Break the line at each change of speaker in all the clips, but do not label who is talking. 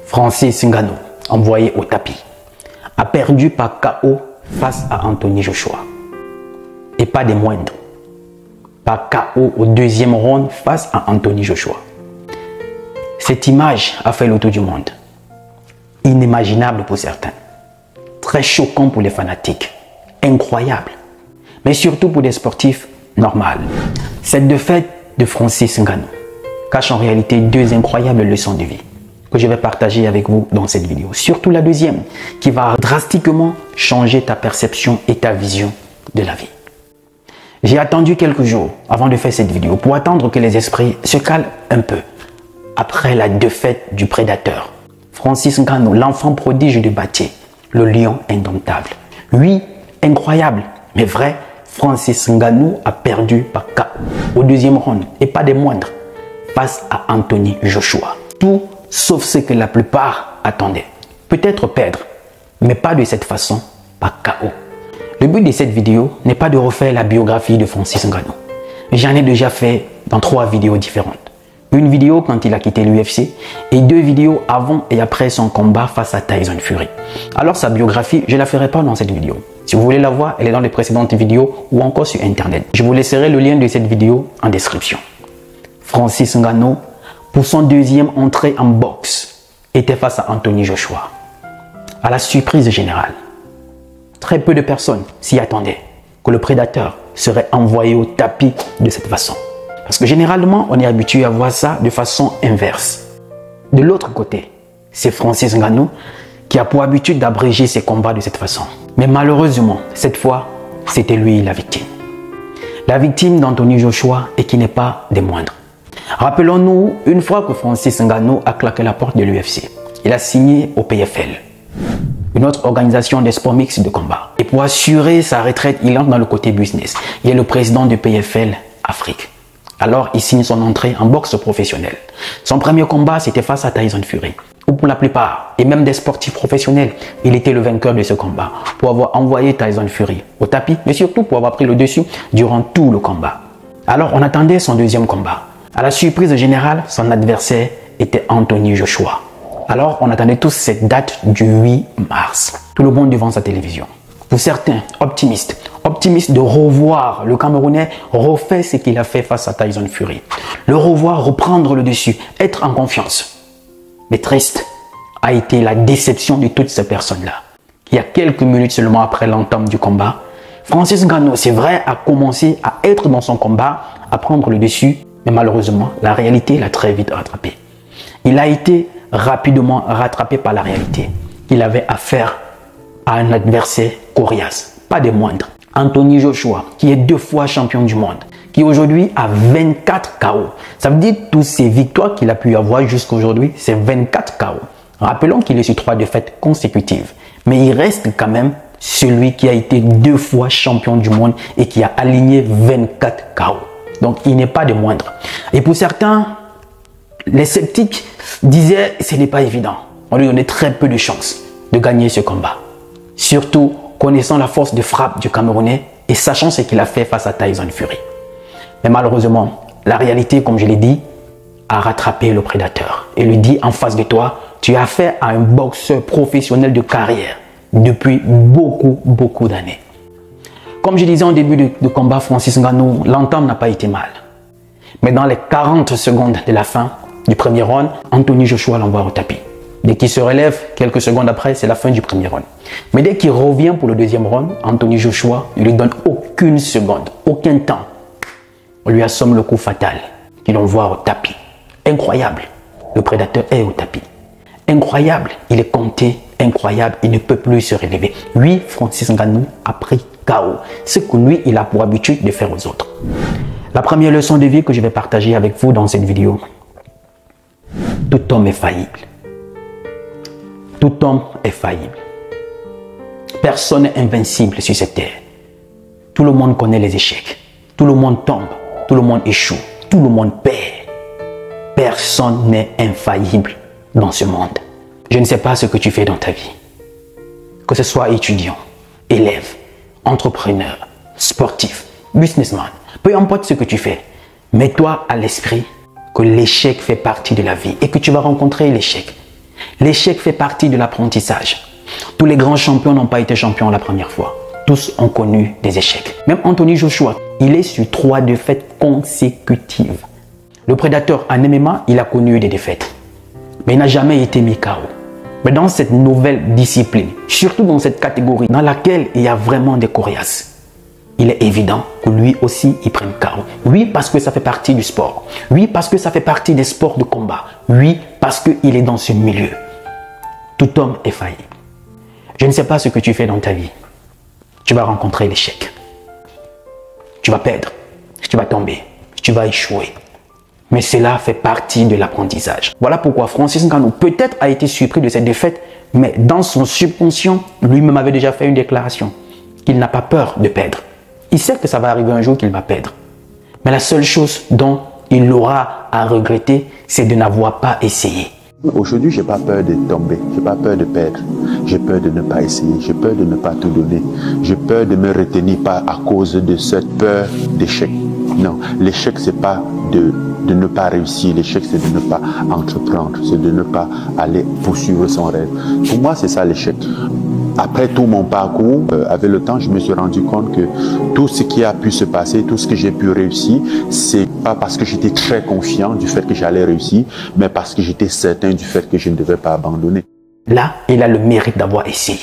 Francis Ngannou, envoyé au tapis, a perdu par KO face à Anthony Joshua. Et pas des moindres. Par KO au deuxième round face à Anthony Joshua. Cette image a fait le tour du monde. Inimaginable pour certains. Très choquant pour les fanatiques. Incroyable. Mais surtout pour des sportifs normaux. Cette défaite de Francis Ngannou cache en réalité deux incroyables leçons de vie que je vais partager avec vous dans cette vidéo. Surtout la deuxième, qui va drastiquement changer ta perception et ta vision de la vie. J'ai attendu quelques jours avant de faire cette vidéo pour attendre que les esprits se calment un peu après la défaite du prédateur. Francis Ngannou, l'enfant prodige de Bathie, le lion indomptable. Oui, incroyable, mais vrai, Francis Ngannou a perdu par KO au deuxième round, et pas des moindres, face à Anthony Joshua. Tout sauf ce que la plupart attendaient. Peut-être perdre, mais pas de cette façon, par KO. Le but de cette vidéo n'est pas de refaire la biographie de Francis Ngannou. J'en ai déjà fait dans 3 vidéos différentes. Une vidéo quand il a quitté l'UFC et 2 vidéos avant et après son combat face à Tyson Fury. Alors sa biographie, je ne la ferai pas dans cette vidéo. Si vous voulez la voir, elle est dans les précédentes vidéos ou encore sur internet. Je vous laisserai le lien de cette vidéo en description. Francis Ngannou, pour son deuxième entrée en boxe, était face à Anthony Joshua. À la surprise générale, très peu de personnes s'y attendaient que le prédateur serait envoyé au tapis de cette façon. Parce que généralement, on est habitué à voir ça de façon inverse. De l'autre côté, c'est Francis Ngannou qui a pour habitude d'abréger ses combats de cette façon. Mais malheureusement, cette fois, c'était lui la victime. La victime d'Anthony Joshua et qui n'est pas des moindres. Rappelons-nous, une fois que Francis Ngannou a claqué la porte de l'UFC, il a signé au PFL, une autre organisation des sports mixtes de combat. Et pour assurer sa retraite, il entre dans le côté business. Il est le président du PFL Afrique. Alors, il signe son entrée en boxe professionnelle. Son premier combat, c'était face à Tyson Fury. Ou pour la plupart, et même des sportifs professionnels, il était le vainqueur de ce combat pour avoir envoyé Tyson Fury au tapis, mais surtout pour avoir pris le dessus durant tout le combat. Alors, on attendait son deuxième combat. À la surprise générale, son adversaire était Anthony Joshua. Alors, on attendait tous cette date du 8 mars. Tout le monde devant sa télévision. Pour certains, optimistes de revoir le Camerounais refaire ce qu'il a fait face à Tyson Fury. Le revoir reprendre le dessus, être en confiance. Mais triste a été la déception de toutes ces personnes-là. Il y a quelques minutes seulement après l'entame du combat, Francis Ngannou, c'est vrai, a commencé à être dans son combat, à prendre le dessus, mais malheureusement, la réalité l'a très vite rattrapé. Il a été rapidement rattrapé par la réalité. Il avait affaire à un adversaire coriace, pas des moindres. Anthony Joshua, qui est 2 fois champion du monde, qui aujourd'hui a 24 KO. Ça veut dire toutes ces victoires qu'il a pu avoir jusqu'à aujourd'hui, c'est 24 KO. Rappelons qu'il est sur 3 défaites consécutives, mais il reste quand même celui qui a été 2 fois champion du monde et qui a aligné 24 KO. Donc il n'est pas des moindres. Et pour certains, les sceptiques disaient ce n'est pas évident. On lui donnait très peu de chances de gagner ce combat. Surtout connaissant la force de frappe du Camerounais et sachant ce qu'il a fait face à Tyson Fury. Mais malheureusement, la réalité, comme je l'ai dit, a rattrapé le prédateur et lui dit en face de toi, tu as affaire à un boxeur professionnel de carrière depuis beaucoup d'années. Comme je disais en début de combat, Francis Ngannou, l'entame n'a pas été mal. Mais dans les 40 secondes de la fin du premier round, Anthony Joshua l'envoie au tapis. Dès qu'il se relève, quelques secondes après, c'est la fin du premier round. Mais dès qu'il revient pour le deuxième round, Anthony Joshua ne lui donne aucune seconde, aucun temps. On lui assomme le coup fatal, qui l'envoie au tapis. Incroyable, le prédateur est au tapis. Incroyable, il est compté, incroyable, il ne peut plus se relever. Lui, Francis Ngannou, a pris KO, ce que lui, il a pour habitude de faire aux autres. La première leçon de vie que je vais partager avec vous dans cette vidéo. Tout homme est faillible. Tout homme est faillible. Personne n'est invincible sur cette terre. Tout le monde connaît les échecs. Tout le monde tombe. Tout le monde échoue. Tout le monde perd. Personne n'est infaillible dans ce monde. Je ne sais pas ce que tu fais dans ta vie. Que ce soit étudiant, élève, entrepreneur, sportif, businessman, peu importe ce que tu fais, mets-toi à l'esprit que l'échec fait partie de la vie et que tu vas rencontrer l'échec. L'échec fait partie de l'apprentissage. Tous les grands champions n'ont pas été champions la première fois. Tous ont connu des échecs. Même Anthony Joshua, il est sur 3 défaites consécutives. Le prédateur en MMA, il a connu des défaites. Mais il n'a jamais été mis KO. Mais dans cette nouvelle discipline, surtout dans cette catégorie dans laquelle il y a vraiment des coriaces, il est évident que lui aussi, il prenne KO. Oui, parce que ça fait partie du sport. Oui, parce que ça fait partie des sports de combat. Oui, parce qu'il est dans ce milieu. Tout homme est faillible. Je ne sais pas ce que tu fais dans ta vie. Tu vas rencontrer l'échec. Tu vas perdre. Tu vas tomber. Tu vas échouer. Mais cela fait partie de l'apprentissage. Voilà pourquoi Francis Ngannou peut-être a été surpris de cette défaite, mais dans son subconscient, lui-même avait déjà fait une déclaration qu'il n'a pas peur de perdre. Il sait que ça va arriver un jour qu'il va perdre. Mais la seule chose dont il aura à regretter, c'est de n'avoir pas essayé.
Aujourd'hui, je n'ai pas peur de tomber, je n'ai pas peur de perdre, j'ai peur de ne pas essayer, j'ai peur de ne pas tout donner, j'ai peur de me retenir pas à cause de cette peur d'échec. Non, l'échec, c'est pas de ne pas réussir, l'échec, c'est de ne pas entreprendre, c'est de ne pas aller poursuivre son rêve. Pour moi, c'est ça l'échec. Après tout mon parcours, avec le temps, je me suis rendu compte que tout ce qui a pu se passer, tout ce que j'ai pu réussir, c'est pas parce que j'étais très confiant du fait que j'allais réussir, mais parce que j'étais certain du fait que je ne devais pas abandonner.
Là, il a le mérite d'avoir essayé.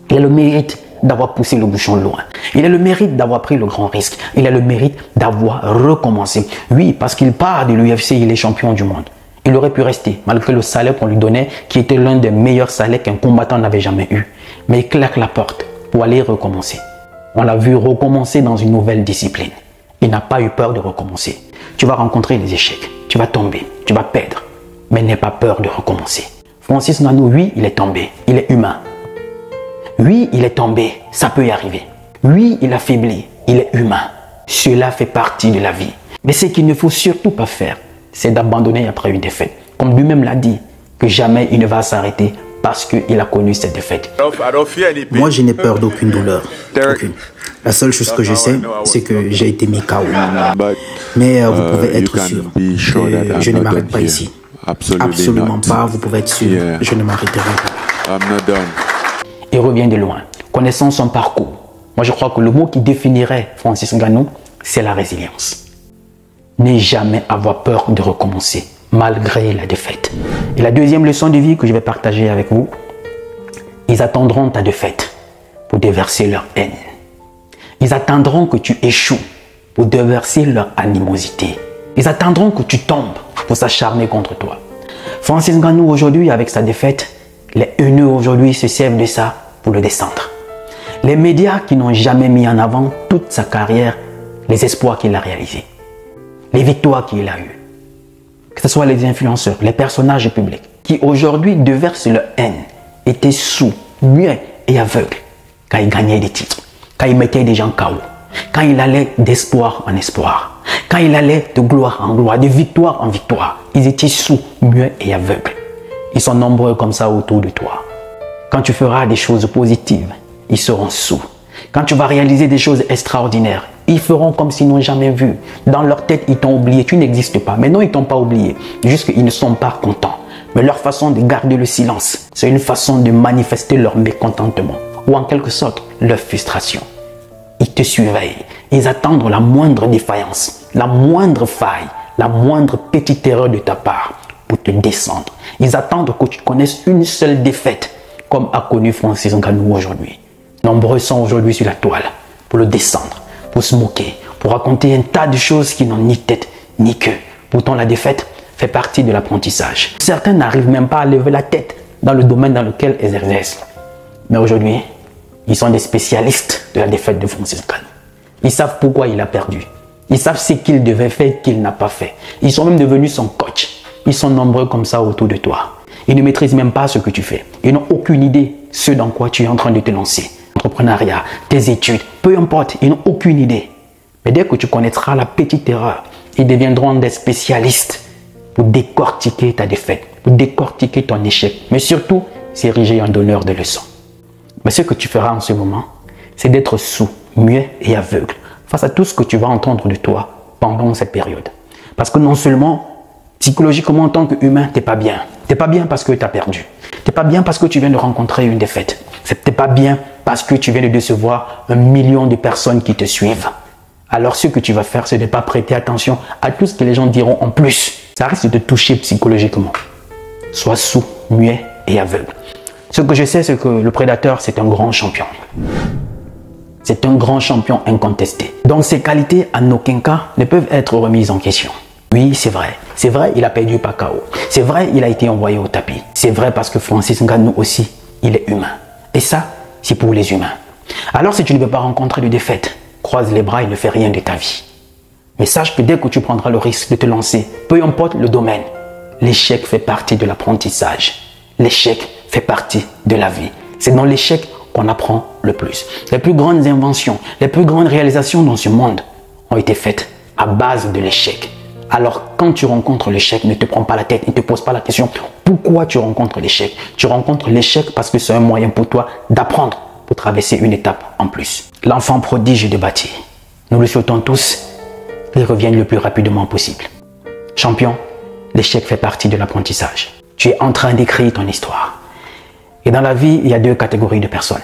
Il a le mérite d'avoir poussé le bouchon loin. Il a le mérite d'avoir pris le grand risque. Il a le mérite d'avoir recommencé. Oui, parce qu'il part de l'UFC, il est champion du monde. Il aurait pu rester, malgré le salaire qu'on lui donnait, qui était l'un des meilleurs salaires qu'un combattant n'avait jamais eu. Mais il claque la porte pour aller recommencer. On l'a vu recommencer dans une nouvelle discipline. Il n'a pas eu peur de recommencer. Tu vas rencontrer des échecs, tu vas tomber, tu vas perdre, mais n'aie pas peur de recommencer. Francis Ngannou, oui, il est tombé, il est humain. Oui, il est tombé, ça peut y arriver. Oui, il a faibli, il est humain. Cela fait partie de la vie. Mais ce qu'il ne faut surtout pas faire, c'est d'abandonner après une défaite. Comme lui-même l'a dit, que jamais il ne va s'arrêter parce qu'il a connu cette défaite.
Moi, je n'ai peur d'aucune douleur. Aucune. La seule chose que je sais, c'est que j'ai été mis KO. Mais vous pouvez être sûr que je ne m'arrête pas ici. Absolument pas, vous pouvez être sûr, je ne m'arrêterai pas.
Il revient de loin, connaissant son parcours. Moi, je crois que le mot qui définirait Francis Ngannou, c'est la résilience. Ne jamais avoir peur de recommencer, malgré la défaite. Et la deuxième leçon de vie que je vais partager avec vous, ils attendront ta défaite pour déverser leur haine. Ils attendront que tu échoues pour déverser leur animosité. Ils attendront que tu tombes pour s'acharner contre toi. Francis Ngannou aujourd'hui, avec sa défaite, les haineux aujourd'hui se servent de ça pour le descendre. Les médias qui n'ont jamais mis en avant toute sa carrière, les espoirs qu'il a réalisés, les victoires qu'il a eues, que ce soit les influenceurs, les personnages publics, qui aujourd'hui déversent leur haine, étaient sourds, muets et aveugles quand ils gagnaient des titres, quand ils mettaient des gens KO, quand il allait d'espoir en espoir, quand il allait de gloire en gloire, de victoire en victoire. Ils étaient sourds, muets et aveugles. Ils sont nombreux comme ça autour de toi. Quand tu feras des choses positives, ils seront sourds. Quand tu vas réaliser des choses extraordinaires, ils feront comme s'ils n'ont jamais vu. Dans leur tête, ils t'ont oublié. Tu n'existes pas. Mais non, ils ne t'ont pas oublié. Juste qu'ils ne sont pas contents. Mais leur façon de garder le silence, c'est une façon de manifester leur mécontentement. Ou en quelque sorte, leur frustration. Ils te surveillent. Ils attendent la moindre défaillance, la moindre faille, la moindre petite erreur de ta part pour te descendre. Ils attendent que tu connaisses une seule défaite, comme a connu Francis Ngannou aujourd'hui. Nombreux sont aujourd'hui sur la toile pour le descendre, pour se moquer, pour raconter un tas de choses qui n'ont ni tête ni queue. Pourtant, la défaite fait partie de l'apprentissage. Certains n'arrivent même pas à lever la tête dans le domaine dans lequel ils exercent. Mais aujourd'hui, ils sont des spécialistes de la défaite de Francis Ngannou. Ils savent pourquoi il a perdu. Ils savent ce qu'il devait faire, qu'il n'a pas fait. Ils sont même devenus son coach. Ils sont nombreux comme ça autour de toi. Ils ne maîtrisent même pas ce que tu fais. Ils n'ont aucune idée ce dans quoi tu es en train de te lancer. L'entrepreneuriat, tes études, peu importe, ils n'ont aucune idée. Mais dès que tu connaîtras la petite erreur, ils deviendront des spécialistes pour décortiquer ta défaite, pour décortiquer ton échec, mais surtout s'ériger en donneur de leçons. Mais ce que tu feras en ce moment, c'est d'être sourd, muet et aveugle face à tout ce que tu vas entendre de toi pendant cette période. Parce que non seulement Psychologiquement, en tant qu'humain, tu n'es pas bien. Tu n'es pas bien parce que tu as perdu. Tu n'es pas bien parce que tu viens de rencontrer une défaite. Tu n'es pas bien parce que tu viens de décevoir 1 million de personnes qui te suivent. Alors ce que tu vas faire, c'est de ne pas prêter attention à tout ce que les gens diront en plus. Ça risque de te toucher psychologiquement. Sois sourd, muet et aveugle. Ce que je sais, c'est que le prédateur, c'est un grand champion. C'est un grand champion incontesté. Donc ses qualités, en aucun cas, ne peuvent être remises en question. Oui, c'est vrai. C'est vrai, il a perdu par KO. C'est vrai, il a été envoyé au tapis. C'est vrai parce que Francis Ngannou aussi, il est humain. Et ça, c'est pour les humains. Alors si tu ne veux pas rencontrer de défaite, croise les bras et ne fais rien de ta vie. Mais sache que dès que tu prendras le risque de te lancer, peu importe le domaine, l'échec fait partie de l'apprentissage. L'échec fait partie de la vie. C'est dans l'échec qu'on apprend le plus. Les plus grandes inventions, les plus grandes réalisations dans ce monde ont été faites à base de l'échec. Alors quand tu rencontres l'échec, ne te prends pas la tête, ne te pose pas la question pourquoi tu rencontres l'échec. Tu rencontres l'échec parce que c'est un moyen pour toi d'apprendre, pour traverser une étape en plus. L'enfant prodige de bâtir. Nous le souhaitons tous qu'il revienne le plus rapidement possible. Champion, l'échec fait partie de l'apprentissage. Tu es en train d'écrire ton histoire. Et dans la vie, il y a 2 catégories de personnes.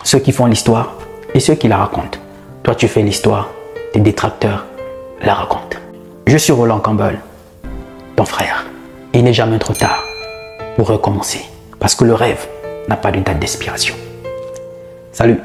Ceux qui font l'histoire et ceux qui la racontent. Toi, tu fais l'histoire, tes détracteurs la racontent. Je suis Roland Campbell, ton frère. Il n'est jamais trop tard pour recommencer. Parce que le rêve n'a pas de date d'expiration. Salut!